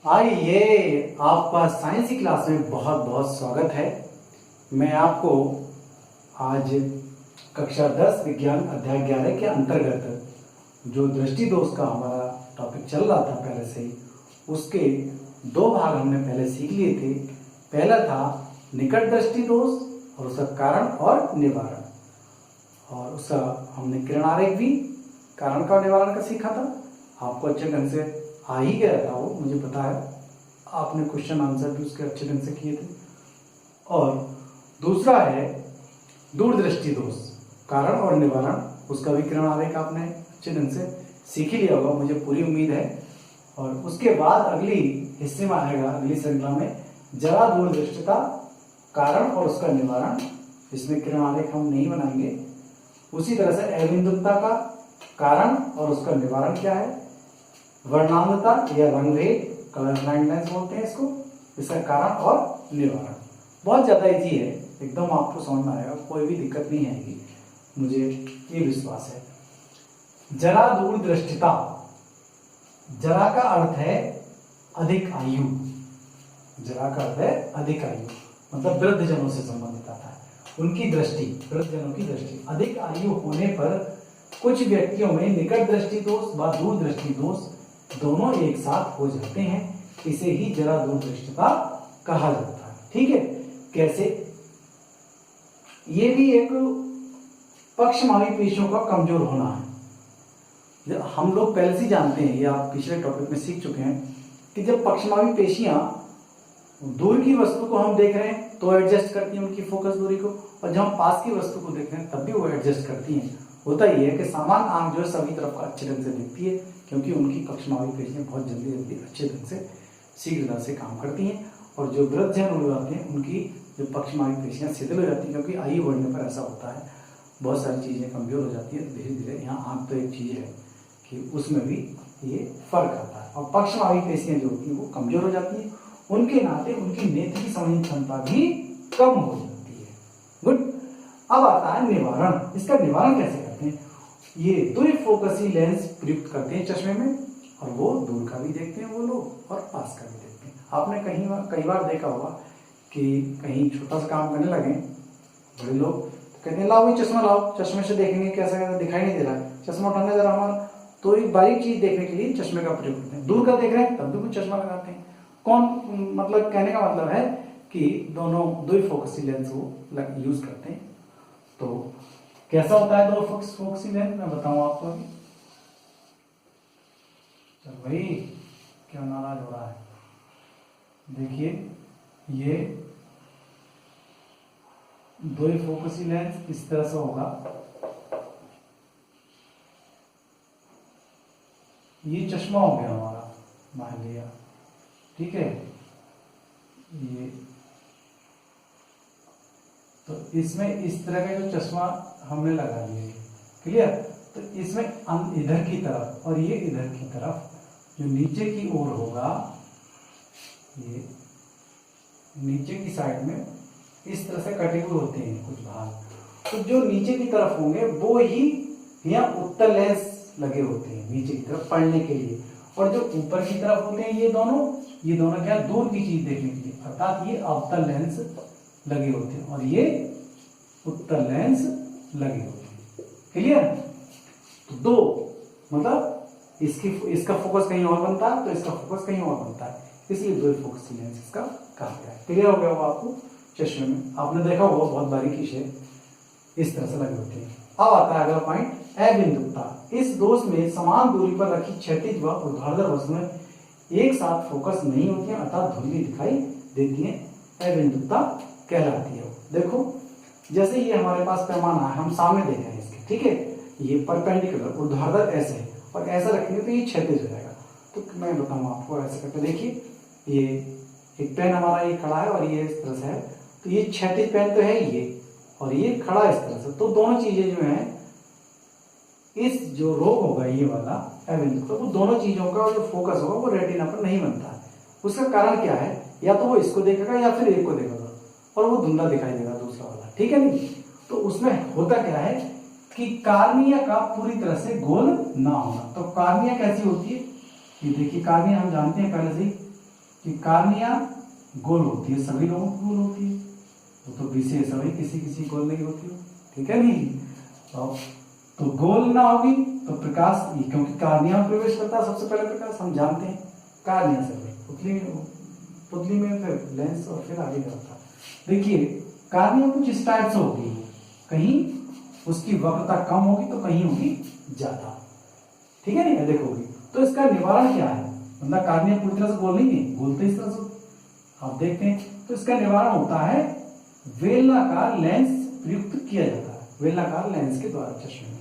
आइए, आपका साइंस की क्लास में बहुत बहुत स्वागत है। मैं आपको आज कक्षा 10 विज्ञान अध्याय 11 के अंतर्गत जो दृष्टि दोष का हमारा टॉपिक चल रहा था पहले से ही, उसके दो भाग हमने पहले सीख लिए थे। पहला था निकट दृष्टि दोष और उसका कारण और निवारण, और उसका हमने किरण आरेख भी कारण का निवारण का सीखा था। आपको अच्छे ढंग से आ ही गया था, वो मुझे पता है, आपने क्वेश्चन आंसर भी उसके अच्छे ढंग से किए थे। और दूसरा है दूरदृष्टि दोष, कारण और निवारण, उसका भी किरण आरेख आपने अच्छे ढंग से सीख ही लिया होगा, मुझे पूरी उम्मीद है। और उसके बाद अगली हिस्से में आएगा, अगली श्रृंखला में जरा दूरदृष्टिता, कारण और उसका निवारण। इसमें किरण आरेख हम नहीं बनाएंगे। उसी तरह से अबिंदुता का कारण और उसका निवारण क्या है, वर्णांधता या रंगभेद, कलर ब्लाइंडनेस बोलते हैं इसको, इसका कारण और निवारण। बहुत ज्यादा इजी है, एकदम आपको समझ में आएगा, कोई भी दिक्कत नहीं आएगी, मुझे ये विश्वास है। जरा दूरदृष्टिता, जरा का अर्थ है अधिक आयु, जरा का अर्थ है अधिक आयु, मतलब वृद्धजनों से संबंधित आता है। उनकी दृष्टि, वृद्धजनों की दृष्टि अधिक आयु होने पर कुछ व्यक्तियों में निकट दृष्टि दोष व दूर दृष्टि दोष दोनों एक साथ हो जाते हैं। इसे ही जरा दूरदृष्टिता कहा जाता है। ठीक है, कैसे? ये भी एक पक्षमावी पेशियों का कमजोर होना है। हम लोग पहले से जानते हैं, ये आप पिछले टॉपिक में सीख चुके हैं कि जब पक्षमावी पेशियां दूर की वस्तु को हम देख रहे हैं तो एडजस्ट करती हैं उनकी फोकस दूरी को, और जब हम पास की वस्तु को देख रहे हैं तब भी वो एडजस्ट करती हैं। होता ही है कि समान आंख जो है सभी तरफ का अच्छे ढंग से दिखती है, क्योंकि उनकी पक्षमावी पेशियां बहुत जल्दी जल्दी अच्छे ढंग से शीघ्रता से काम करती हैं। और जो वृद्धजन हो जाते हैं उनकी जो पक्षमावी पेशियां शिथिल हो जाती हैं, क्योंकि आयु बढ़ने पर ऐसा होता है, बहुत सारी चीजें कमजोर हो जाती है धीरे धीरे। यहाँ आंख तो एक चीज है कि उसमें भी ये फर्क आता है, और पक्षमावी पेशियां जो होती है वो कमजोर हो जाती है, उनके नाते उनकी नेत्र की समझने क्षमता भी कम हो जाती है। गुड। अब आता है निवारण। इसका निवारण कैसे करते हैं? ये द्विफोकसी लेंस प्रयुक्त करते हैं चश्मे में, और वो दूर का भी देखते हैं वो लोग और पास का भी देखते हैं। आपने कई बार देखा होगा कि कहीं छोटा सा काम करने लगे बड़े लोग, तो कहते हैं लाओ भाई चश्मा लाओ, चश्मे से देखेंगे कैसा दिखाई नहीं दे रहा है, चश्मा उठाने जरा हमारा। तो एक बारीक चीज देखने के लिए चश्मे का प्रयोग करते हैं। दूर का देख रहे हैं तब भी कुछ चश्मा लगाते हैं। कौन, मतलब कहने का मतलब है कि दोनों द्विफोकसी लेंस वो यूज करते हैं। तो कैसा होता है दो फोकसी लेंस, मैं बताऊं आपको अभी। चल भाई, क्या नाराज हो रहा है? देखिए, ये द्विफोकसी लेंस इस तरह से होगा। ये चश्मा हो गया हमारा, मान लिया, ठीक है। ये तो इसमें इस तरह का जो चश्मा हमने लगा लिया, क्लियर। तो इसमें इधर की तरफ और ये इधर की तरफ जो नीचे की ओर होगा, ये नीचे की साइड में इस तरह से कटे हुए होते हैं कुछ भाग, तो जो नीचे की तरफ होंगे वो ही यहाँ उत्तल लेंस लगे होते हैं नीचे की तरफ पढ़ने के लिए, और जो ऊपर की तरफ होते हैं ये दोनों क्या, दूर की चीज देखने के लिए, अर्थात ये अवतल लेंस लगे होते हैं और ये उत्तल लेंस लगे होते हैं। क्लियर? तो दो, मतलब इसका फोकस कहीं और बनता है तो इसका फोकस कहीं और बनता है, इसलिए दो फोकसी लेंस इसका कहा गया है। क्लियर हो गया होगा आपको? चश्मे में आपने देखा होगा बहुत बारीकी से इस तरह से लगे होते हैं। अब आता है अगला पॉइंट, अबिंदुता। इस दोष में समान दूरी पर रखी क्षैतिज व ऊर्ध्वाधर वस्तुएं एक साथ फोकस नहीं होती है, अर्थात धुंधली दिखाई देती है, अबिंदुता कहलाती है। देखो, जैसे ये हमारे पास पैमाना है, हम सामने देख रहे हैं इसके, ठीक है, ये परपेंडिकुलर ऊर्ध्वाधर ऐसे है, और ऐसा रखेंगे तो ये क्षैतिज हो जाएगा। तो मैं बताऊं आपको, ऐसे करके देखिए, ये एक पेन हमारा ये खड़ा है और ये इस तरह से है, तो ये क्षैतिज पेन तो है ये, और ये खड़ा इस तरह से, तो दोनों चीजें जो है, इस जो रोग होगा ये वाला अबिंदुता, वो दोनों चीजों का जो फोकस होगा वो रेटिना पर नहीं बनता है। उसका कारण क्या है? या तो वो इसको देखेगा या फिर एक को देखेगा, और वो धुंधला दिखाई देगा दूसरा वाला, ठीक है नहीं। तो उसमें होता क्या है कि कार्निया का पूरी तरह से गोल ना होना। तो कार्निया कैसी होती है? ये देखिए, कार्निया हम जानते हैं पहले से ही, कि कार्निया गोल होती है, सभी लोगों की गोल होती है, वो तो विशेष है, किसी किसी गोल नहीं होती हो, ठीक है नहीं। तो गोल ना होगी तो प्रकाश, क्योंकि कार्निया में प्रवेश करता है सबसे पहले प्रकाश, हम जानते हैं कार्निया से पुतली में फिर लेंस और फिर आगे करता। देखिए कार्निया कुछ इस टाइप से होगी, कहीं उसकी वक्रता कम होगी तो कहीं होगी ज्यादा, ठीक है नहीं, देखोगी। तो इसका निवारण क्या है, मतलब कार्निया पूरी तरह से गोल नहीं है, गोल तो इस तरह से आप देखते हैं। तो इसका निवारण होता है बेलनाकार लेंस प्रयुक्त किया जाता है, बेलनाकार लेंस के द्वारा चश्मे में।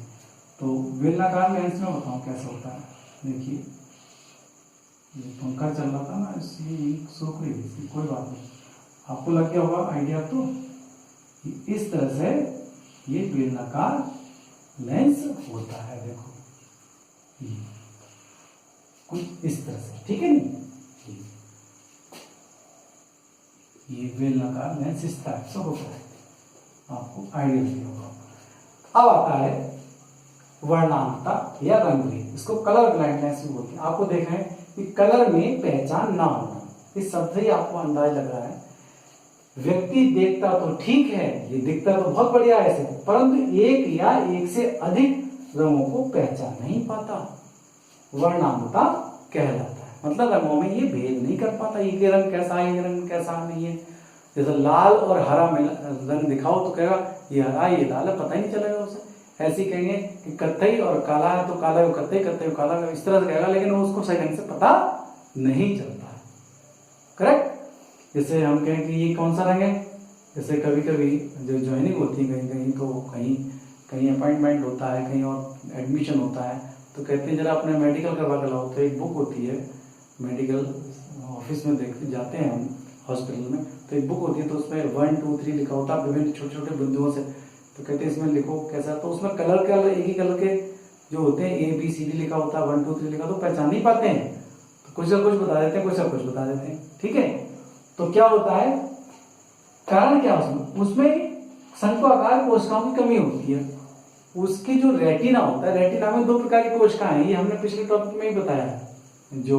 तो बेलनाकार लेंस में बताऊं कैसा होता है। देखिए ये पंखा चल रहा था ना, इसलिए सूख रही थी, कोई बात नहीं, आपको लग गया होगा आइडिया। तो इस तरह से ये बेलनाकार लेंस होता है, देखो ये कुछ इस तरह से, ठीक है नहीं, ये बेलनाकार लेंस इस टाइप से होता है, आपको आइडिया नहीं होगा। अब आता है वर्णांतता या रंगभेद, इसको कलर ब्लाइंड लेंस भी बोलते हैं। आपको देख रहे हैं कि कलर में पहचान ना होना, इस शब्द से ही आपको अंदाज लग रहा है व्यक्ति देखता तो ठीक है, ये दिखता तो बहुत बढ़िया है ऐसे, परंतु एक या एक से अधिक रंगों को पहचान नहीं पाता, वर्णांतता कहलाता है। मतलब रंगों में ये भेद नहीं कर पाता, ये रंग कैसा है, ये रंग कैसा नहीं है। जैसे लाल और हरा रंग दिखाओ तो कहेगा ये हरा ये लाल है, पता ही नहीं चलेगा उसे। ऐसे कहेंगे कि कत्थई और काला है तो काला है कत्थई, कत्थई और काला है, इस तरह से कहेगा, लेकिन वो उसको सही ढंग से पता नहीं चलता है, करेक्ट। जैसे हम कहें कि ये कौन सा रंग है, जैसे कभी कभी जो ज्वाइनिंग होती है कहीं कहीं, तो कहीं कहीं अपॉइंटमेंट होता है, कहीं और एडमिशन होता है, तो कहते हैं जरा अपने मेडिकल करवा कर लाओ। तो एक बुक होती है मेडिकल ऑफिस में, देखते जाते हैं हम हॉस्पिटल में, तो एक बुक होती है, तो उसमें 1 2 3 लिखा होता है विभिन्न छोटे छोटे बिंदुओं से। तो कहते हैं इसमें लिखो कैसा, तो उसमें कलर के एक ही कलर के जो होते हैं ABCD लिखा होता है, 1 2 3 लिखा, तो पहचान नहीं पाते हैं, तो कुछ ना कुछ बता देते हैं, कुछ ना कुछ बता देते हैं, ठीक है। तो क्या होता है, कारण क्या उसमें शंक्वाकार कोशिकाओं की कमी होती है। उसकी जो रेटिना होता है, रेटिना में 2 प्रकार की कोशिकाएं हैं, ये हमने पिछले टॉपिक में ही बताया है, जो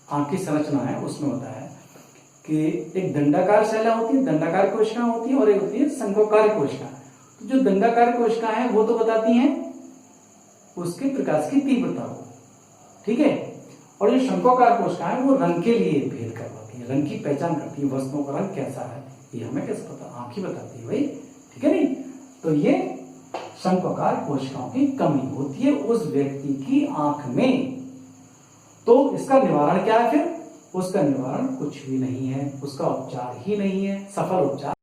आंख की संरचना है उसमें बताया है कि एक दंडाकार शैला होती है, दंडाकार कोशिकाएं होती है, और एक होती है शंक्वाकार कोशिका। तो जो दंडाकार कोशिकाएं हैं वो तो बताती हैं उसके प्रकाश की तीव्रता को, ठीक है, और जो शंक्वाकार कोशिकाएं वो रंग के लिए भेद करवाती है, रंग की पहचान करती है, वस्तुओं का रंग कैसा है ये हमें कैसे पता, आंख ही बताती है भाई, ठीक है नहीं। तो ये शंक्वाकार कोशिकाओं की कमी होती है उस व्यक्ति की आंख में। तो इसका निवारण क्या है फिर, उसका निवारण कुछ भी नहीं है, उसका उपचार ही नहीं है, सफल उपचार